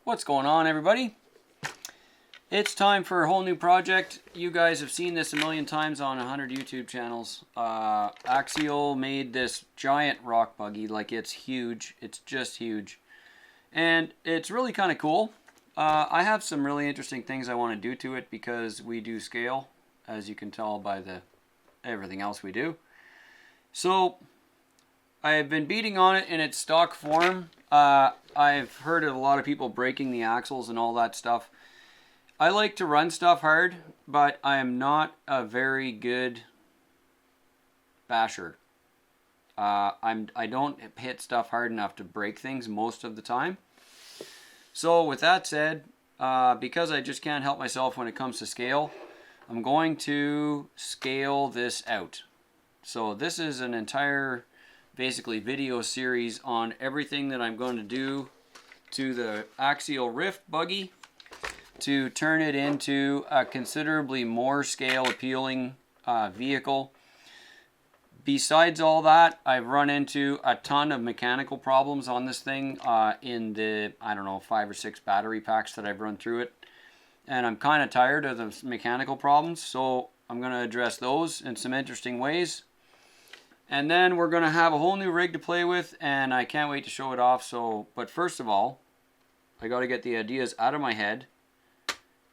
What's going on, everybody? It's time for a whole new project. You guys have seen this a million times on 100 YouTube channels. Axial made this giant rock buggy. Like, it's huge. It's just huge. And it's really kind of cool. I have some really interesting things I want to do to it because we do scale, as you can tell by everything else we do. So I've been beating on it in its stock form. I've heard of a lot of people breaking the axles and all that stuff. I like to run stuff hard, but I am not a very good basher. I don't hit stuff hard enough to break things most of the time. So with that said, because I just can't help myself when it comes to scale, I'm going to scale this out. So this is an entire basically video series on everything that I'm going to do to the Axial Ryft buggy to turn it into a considerably more scale appealing vehicle. Besides all that, I've run into a ton of mechanical problems on this thing in the, I don't know, 5 or 6 battery packs that I've run through it. And I'm kind of tired of the mechanical problems, so I'm going to address those in some interesting ways. And then we're going to have a whole new rig to play with, and I can't wait to show it off. But first of all, I got to get the ideas out of my head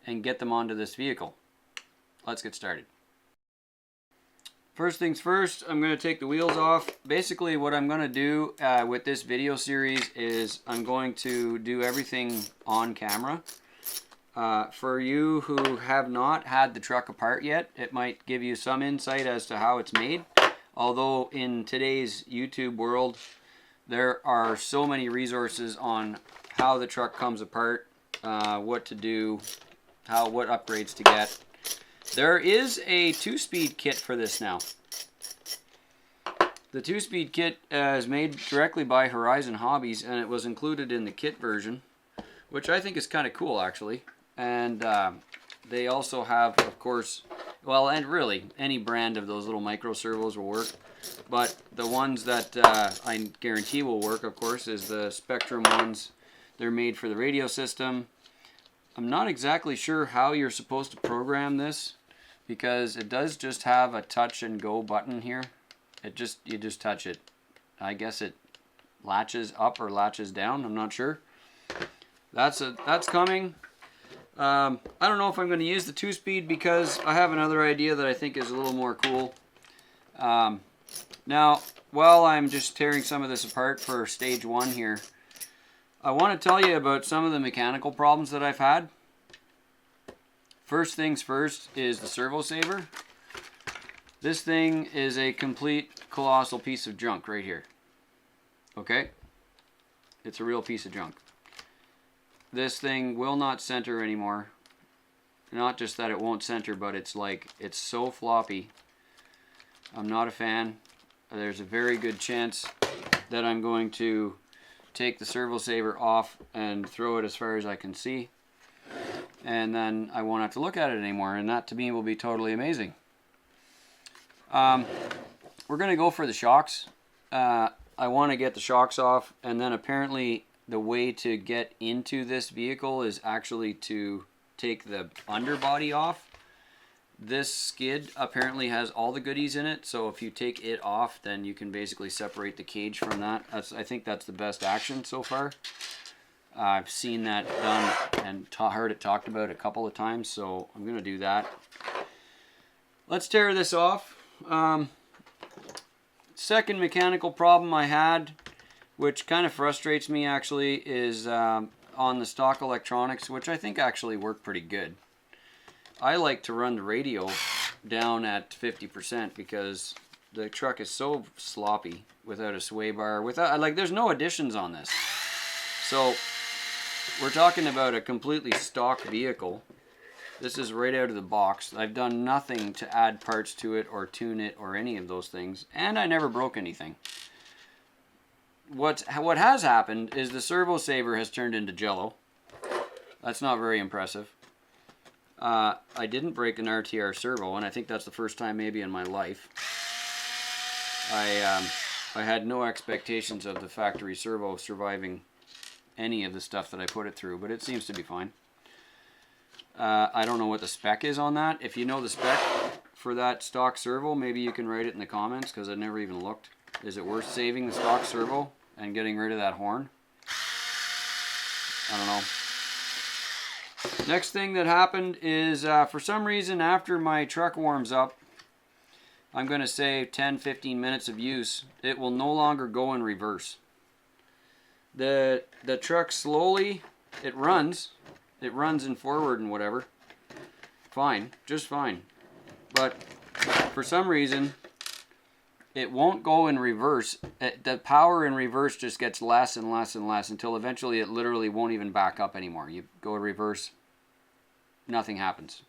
and get them onto this vehicle. Let's get started. First things first, I'm going to take the wheels off. Basically what I'm going to do with this video series is I'm going to do everything on camera. For you who have not had the truck apart yet, it might give you some insight as to how it's made. Although in today's YouTube world, there are so many resources on how the truck comes apart, what to do, what upgrades to get. There is a 2-speed kit for this now. The 2-speed kit is made directly by Horizon Hobbies, and it was included in the kit version, which I think is kind of cool actually. And they also have, of course, well, and really any brand of those little micro servos will work, but the ones that I guarantee will work, of course, is the Spectrum ones. They're made for the radio system. I'm not exactly sure how you're supposed to program this, because it does just have a touch and go button here. You just touch it. I guess it latches up or latches down. I'm not sure. That's coming. I don't know if I'm going to use the 2-speed because I have another idea that I think is a little more cool. Now, while I'm just tearing some of this apart for stage 1 here, I want to tell you about some of the mechanical problems that I've had. First things first is the servo saver. This thing is a complete colossal piece of junk right here. Okay? It's a real piece of junk. This thing will not center anymore. Not just that it won't center, but it's so floppy. I'm not a fan. There's a very good chance that I'm going to take the servo saver off and throw it as far as I can see. And then I won't have to look at it anymore, and that to me will be totally amazing. We're going to go for the shocks. I want to get the shocks off, and then apparently the way to get into this vehicle is actually to take the underbody off. This skid apparently has all the goodies in it, so if you take it off, then you can basically separate the cage from that. I think that's the best action so far. I've seen that done and heard it talked about a couple of times, so I'm going to do that. Let's tear this off. Second mechanical problem I had, which kind of frustrates me actually, is on the stock electronics, which I think actually work pretty good. I like to run the radio down at 50% because the truck is so sloppy without a sway bar. There's no additions on this. So we're talking about a completely stock vehicle. This is right out of the box. I've done nothing to add parts to it or tune it or any of those things, and I never broke anything. What has happened is the servo saver has turned into jello. That's not very impressive. I didn't break an RTR servo, and I think that's the first time maybe in my life. I had no expectations of the factory servo surviving any of the stuff that I put it through, but it seems to be fine. I don't know what the spec is on that. If you know the spec for that stock servo, maybe you can write it in the comments, because I never even looked. Is it worth saving the stock servo and getting rid of that horn? I don't know. Next thing that happened is for some reason after my truck warms up, I'm going to say 10-15 minutes of use, it will no longer go in reverse. The truck slowly, it runs in forward and whatever, fine, just fine, but for some reason it won't go in reverse. The power in reverse just gets less and less and less until eventually it literally won't even back up anymore. You go reverse, nothing happens.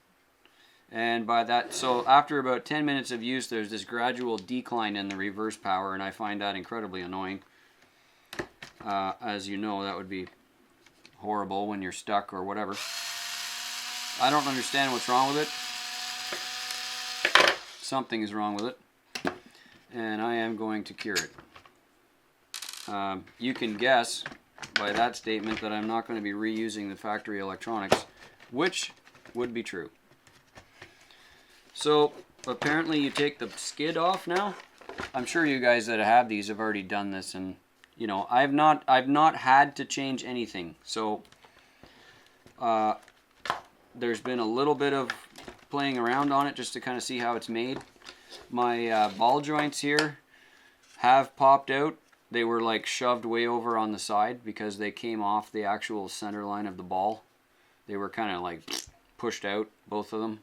And by that, so after about 10 minutes of use, there's this gradual decline in the reverse power, and I find that incredibly annoying. As you know, that would be horrible when you're stuck or whatever. I don't understand what's wrong with it. Something is wrong with it, and I am going to cure it. You can guess by that statement that I'm not going to be reusing the factory electronics, which would be true. So apparently you take the skid off now. I'm sure you guys that have these have already done this, and you know, I've not had to change anything. So there's been a little bit of playing around on it just to kind of see how it's made. My ball joints here have popped out. They were like shoved way over on the side because they came off the actual center line of the ball. They were kind of like pushed out, both of them.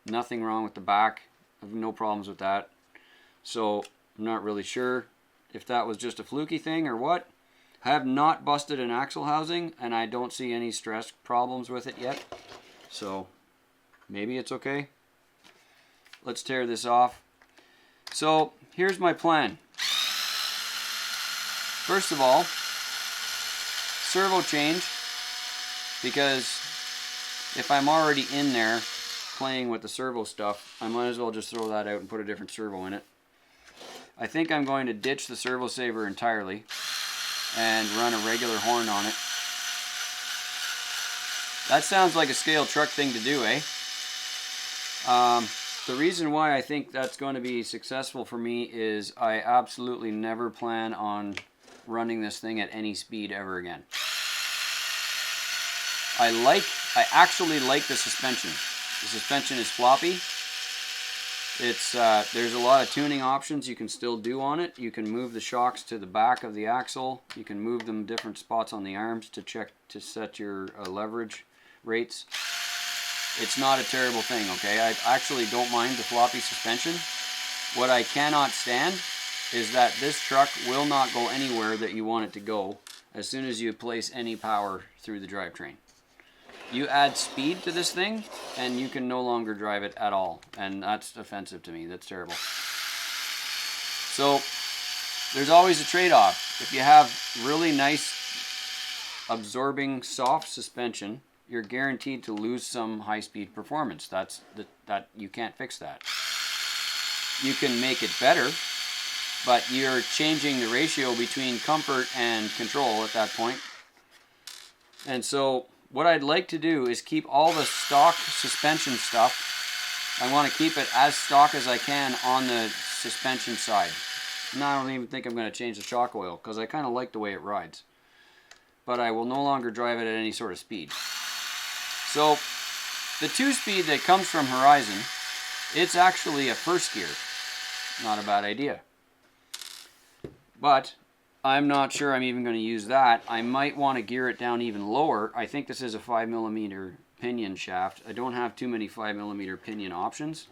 Nothing wrong with the back. I have no problems with that. So I'm not really sure if that was just a fluky thing or what. I have not busted an axle housing, and I don't see any stress problems with it yet. So maybe it's okay. Let's tear this off. So here's my plan. First of all, servo change, because if I'm already in there playing with the servo stuff, I might as well just throw that out and put a different servo in it. I think I'm going to ditch the servo saver entirely and run a regular horn on it. That sounds like a scale truck thing to do, eh? The reason why I think that's going to be successful for me is I absolutely never plan on running this thing at any speed ever again. I actually like the suspension. The suspension is floppy. It's there's a lot of tuning options you can still do on it. You can move the shocks to the back of the axle. You can move them different spots on the arms to set your leverage rates. It's not a terrible thing, okay? I actually don't mind the floppy suspension. What I cannot stand is that this truck will not go anywhere that you want it to go as soon as you place any power through the drivetrain. You add speed to this thing and you can no longer drive it at all, and that's offensive to me. That's terrible. So there's always a trade-off. If you have really nice absorbing soft suspension, you're guaranteed to lose some high-speed performance. That you can't fix that. You can make it better, but you're changing the ratio between comfort and control at that point. And so what I'd like to do is keep all the stock suspension stuff. I want to keep it as stock as I can on the suspension side. And I don't even think I'm going to change the shock oil because I kind of like the way it rides. But I will no longer drive it at any sort of speed. So the 2-speed that comes from Horizon, it's actually a first gear. Not a bad idea. But I'm not sure I'm even going to use that. I might want to gear it down even lower. I think this is a 5mm pinion shaft. I don't have too many 5mm pinion options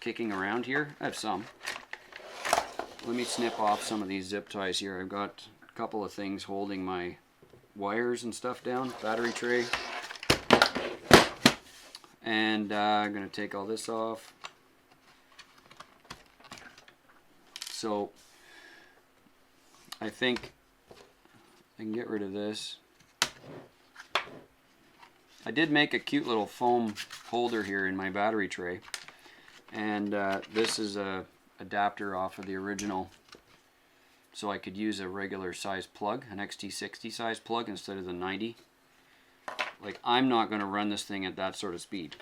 kicking around here. I have some. Let me snip off some of these zip ties here. I've got a couple of things holding my wires and stuff down. Battery tray. And I'm going to take all this off. So I think I can get rid of this. I did make a cute little foam holder here in my battery tray, and this is a adapter off of the original so I could use a regular size plug, an XT60 size plug instead of the 90. Like, I'm not going to run this thing at that sort of speed.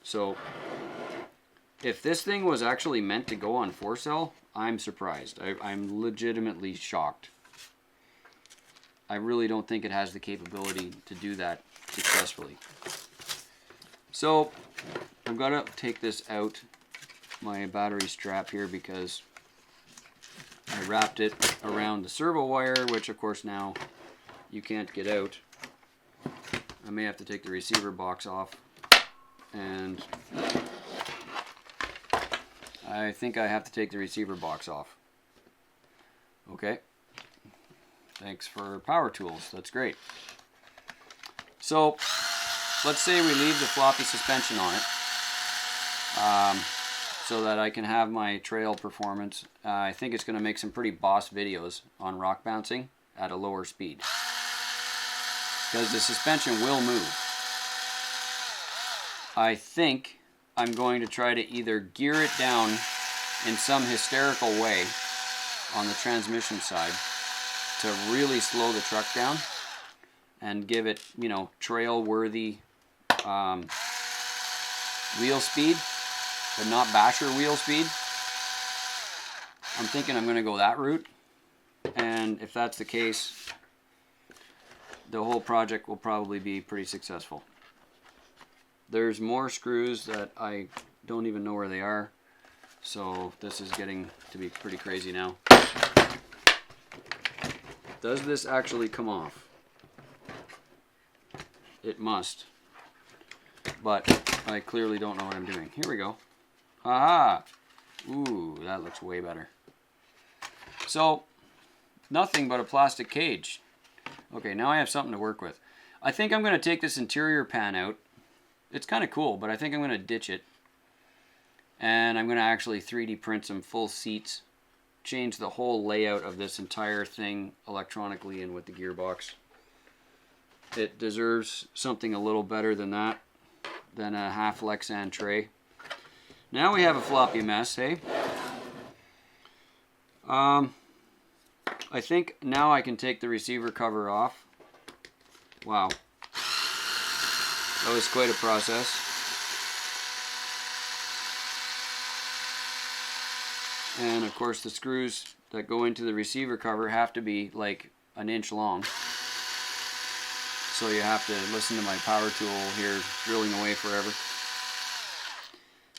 So if this thing was actually meant to go on 4-cell, I'm surprised. I'm legitimately shocked. I really don't think it has the capability to do that successfully. So I've got to take this out, my battery strap here, because I wrapped it around the servo wire, which of course now you can't get out. I may have to take the receiver box off, and I think I have to take the receiver box off. Okay. Thanks for power tools. That's great. So let's say we leave the floppy suspension on it, so that I can have my trail performance. I think it's going to make some pretty boss videos on rock bouncing at a lower speed, because the suspension will move. I think I'm going to try to either gear it down in some hysterical way on the transmission side to really slow the truck down and give it, you know, trail-worthy wheel speed, but not basher wheel speed. I'm thinking I'm going to go that route, and if that's the case, the whole project will probably be pretty successful. There's more screws that I don't even know where they are, so this is getting to be pretty crazy now. Does this actually come off? It must, but I clearly don't know what I'm doing. Here we go. Aha! Ooh, that looks way better. So, nothing but a plastic cage. Okay, now I have something to work with. I think I'm going to take this interior pan out. It's kind of cool, but I think I'm going to ditch it. And I'm going to actually 3D print some full seats. Change the whole layout of this entire thing electronically and with the gearbox. It deserves something a little better than that, than a half Lexan tray. Now we have a floppy mess, hey? I think now I can take the receiver cover off. Wow. That was quite a process. And of course the screws that go into the receiver cover have to be like an inch long. So you have to listen to my power tool here drilling away forever.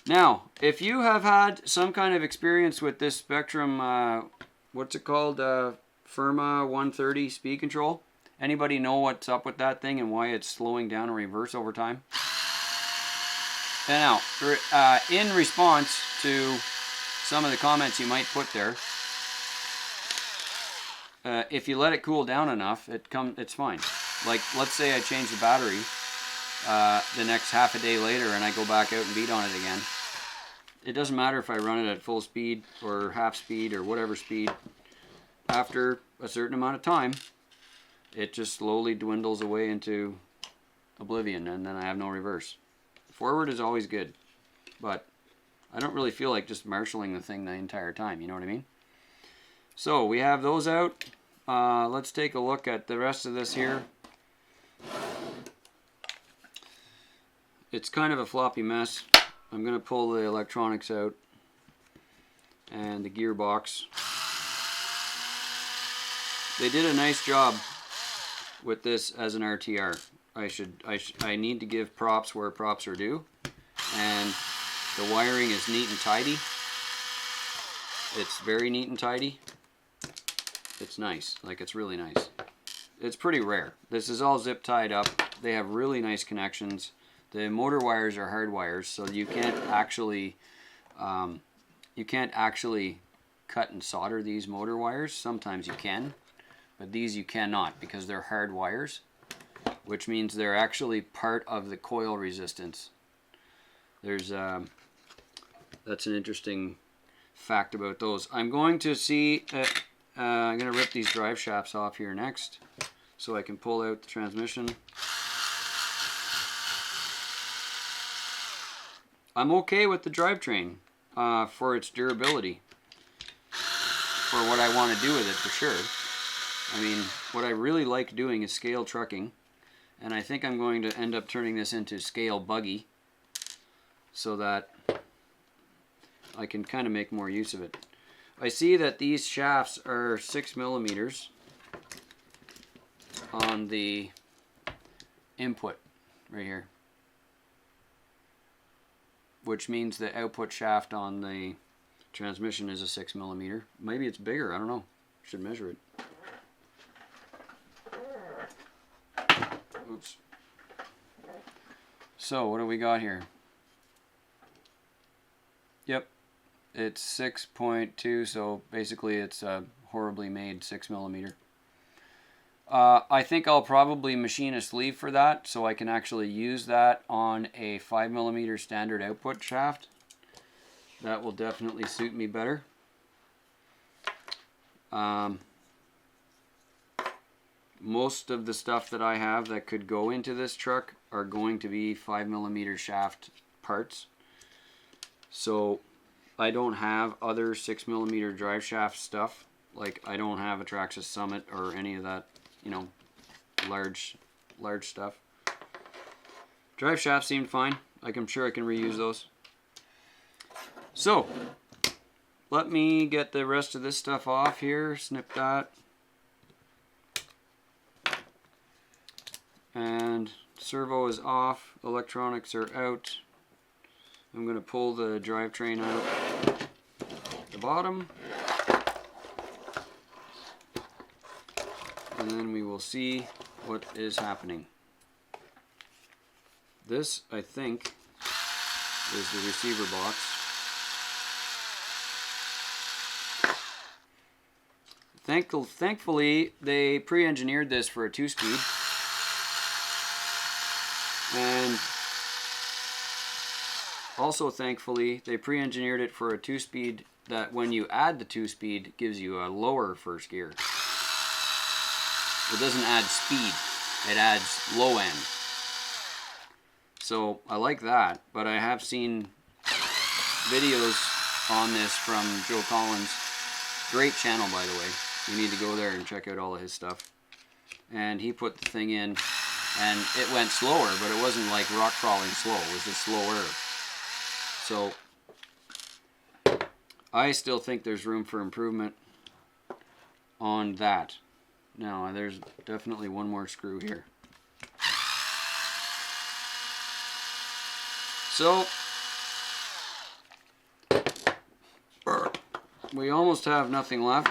Now, if you have had some kind of experience with this Spectrum, what's it called, Firma 130 speed control? Anybody know what's up with that thing and why it's slowing down in reverse over time? And now, in response to some of the comments you might put there, if you let it cool down enough, it's fine. Like, let's say I change the battery the next half a day later and I go back out and beat on it again. It doesn't matter if I run it at full speed or half speed or whatever speed. After a certain amount of time, it just slowly dwindles away into oblivion, and then I have no reverse. Forward is always good, but I don't really feel like just marshalling the thing the entire time, you know what I mean? So we have those out. Let's take a look at the rest of this here. It's kind of a floppy mess. I'm going to pull the electronics out and the gearbox. They did a nice job with this as an RTR. I need to give props where props are due, and the wiring is neat and tidy. It's very neat and tidy. It's nice, like it's really nice. It's pretty rare. This is all zip tied up. They have really nice connections. The motor wires are hard wires, so you can't actually cut and solder these motor wires. Sometimes you can, but these you cannot because they're hard wires, which means they're actually part of the coil resistance. There's that's an interesting fact about those. I'm going to see. I'm going to rip these drive shafts off here next, so I can pull out the transmission. I'm okay with the drivetrain for its durability. for what I want to do with it for sure. I mean, what I really like doing is scale trucking, and I think I'm going to end up turning this into scale buggy so that I can kind of make more use of it. I see that these shafts are 6 millimeters on the input right here, which means the output shaft on the transmission is a 6 millimeter. Maybe it's bigger, I don't know. Should measure it. Oops. So what do we got here? Yep, it's 6.2, so basically it's a horribly made 6 millimeter. I think I'll probably machine a sleeve for that so I can actually use that on a 5 millimeter standard output shaft. That will definitely suit me better. Most of the stuff that I have that could go into this truck are going to be 5 millimeter shaft parts. So I don't have other 6 millimeter drive shaft stuff. Like I don't have a Traxxas Summit or any of that, you know, large stuff. Drive shafts seemed fine. Like I'm sure I can reuse those. So let me get the rest of this stuff off here. Snip that. And servo is off. Electronics are out. I'm going to pull the drivetrain out the bottom. And then we will see what is happening. This, I think, is the receiver box. Thankfully, they pre-engineered this for a 2-speed. And also, thankfully, they pre-engineered it for a 2-speed that when you add the 2-speed, gives you a lower first gear. It doesn't add speed, it adds low end. So I like that, but I have seen videos on this from Joe Collins. Great channel, by the way. You need to go there and check out all of his stuff. And he put the thing in, and it went slower, but it wasn't like rock crawling slow. It was just slower. So I still think there's room for improvement on that. Now there's definitely one more screw here. So we almost have nothing left.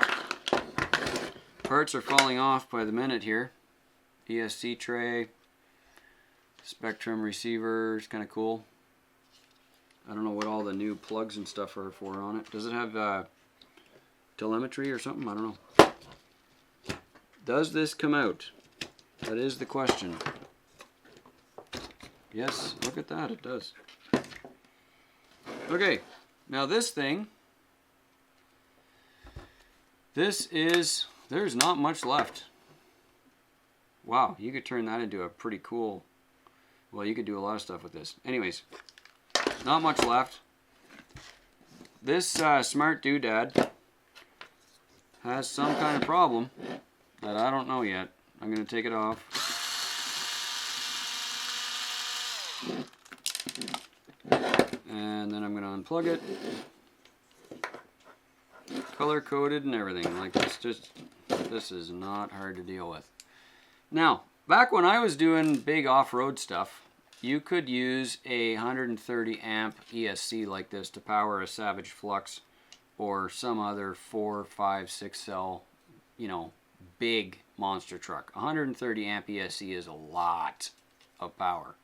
Parts are falling off by the minute here. ESC tray, Spectrum receiver is kind of cool. I don't know what all the new plugs and stuff are for on it. Does it have telemetry or something? I don't know. Does this come out? That is the question. Yes, look at that, it does. Okay, now this thing, there's not much left. Wow, you could turn that into a pretty cool, well, you could do a lot of stuff with this. Anyways, not much left. This smart doodad has some kind of problem that I don't know yet. I'm going to take it off. And then I'm going to unplug it. Color coded and everything. Like this is not hard to deal with. Now, back when I was doing big off-road stuff, you could use a 130 amp ESC like this to power a Savage Flux or some other 4, 5, 6 cell, you know, big monster truck. 130 amp ESC is a lot of power.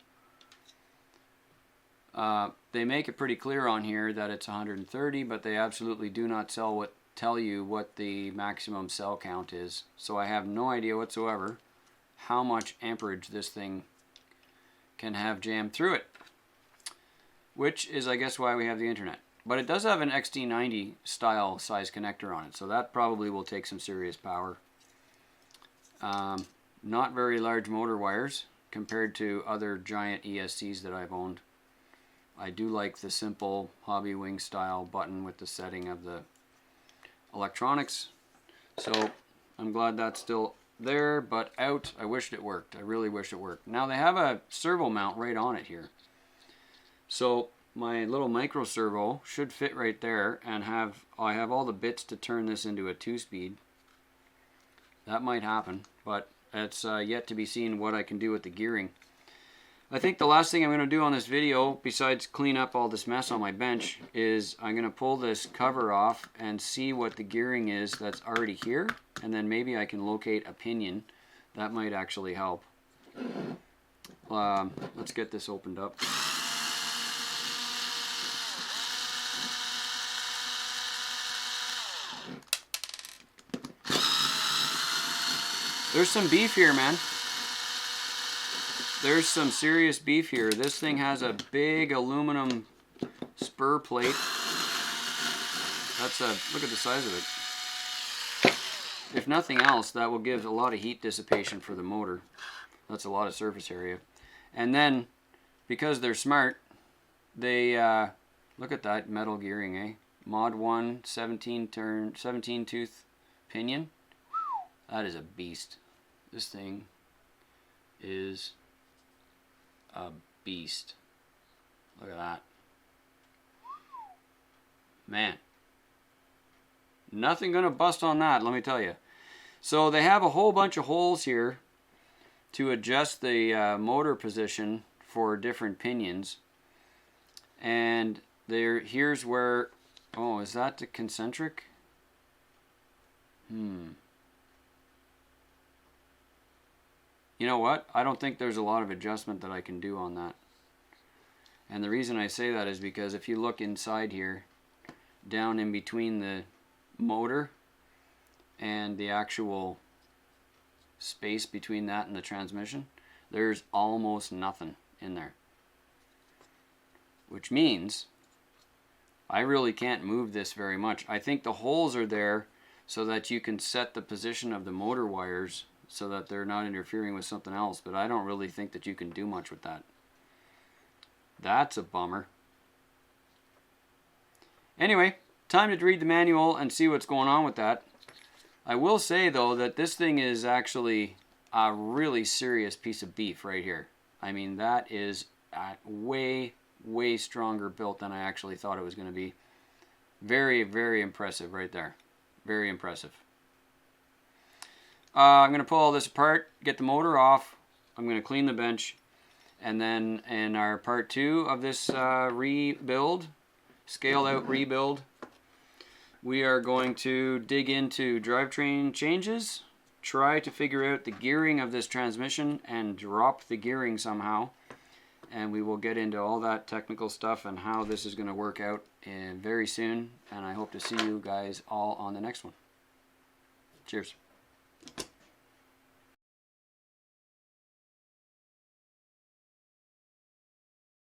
They make it pretty clear on here that it's 130, but they absolutely do not tell you what the maximum cell count is. So I have no idea whatsoever how much amperage this thing can have jammed through it, which is, I guess, why we have the internet. But it does have an XT90 style size connector on it, so that probably will take some serious power. Not very large motor wires compared to other giant ESCs that I've owned. I do like the simple Hobby Wing style button with the setting of the electronics. So I'm glad that's still there, but out. I wished it worked. I really wish it worked. Now they have a servo mount right on it here. So my little micro servo should fit right there, and I have all the bits to turn this into a 2-speed. That might happen, but it's yet to be seen what I can do with the gearing. I think the last thing I'm going to do on this video, besides clean up all this mess on my bench, is I'm going to pull this cover off and see what the gearing is that's already here, and then maybe I can locate a pinion. That might actually help. Let's get this opened up. There's some beef here, man. There's some serious beef here. This thing has a big aluminum spur plate. Look at the size of it. If nothing else, that will give a lot of heat dissipation for the motor. That's a lot of surface area. And then, because they're smart, they, look at that metal gearing, eh? Mod 1 17 tooth pinion. That is a beast. This thing is a beast. Look at that. Man. Nothing gonna bust on that, let me tell you. So they have a whole bunch of holes here to adjust the motor position for different pinions. And here's where, oh, is that the concentric? You know what? I don't think there's a lot of adjustment that I can do on that. And the reason I say that is because if you look inside here, down in between the motor and the actual space between that and the transmission, there's almost nothing in there. Which means I really can't move this very much. I think the holes are there so that you can set the position of the motor wires so that they're not interfering with something else, but I don't really think that you can do much with that. That's a bummer. Anyway, time to read the manual and see what's going on with that. I will say though that this thing is actually a really serious piece of beef right here. I mean, that is way stronger built than I actually thought it was going to be. Very, very impressive right there. Very impressive. I'm going to pull all this apart, get the motor off. I'm going to clean the bench. And then in our part 2 of this rebuild, scaled out rebuild, we are going to dig into drivetrain changes, try to figure out the gearing of this transmission and drop the gearing somehow. And we will get into all that technical stuff and how this is going to work out very soon. And I hope to see you guys all on the next one. Cheers.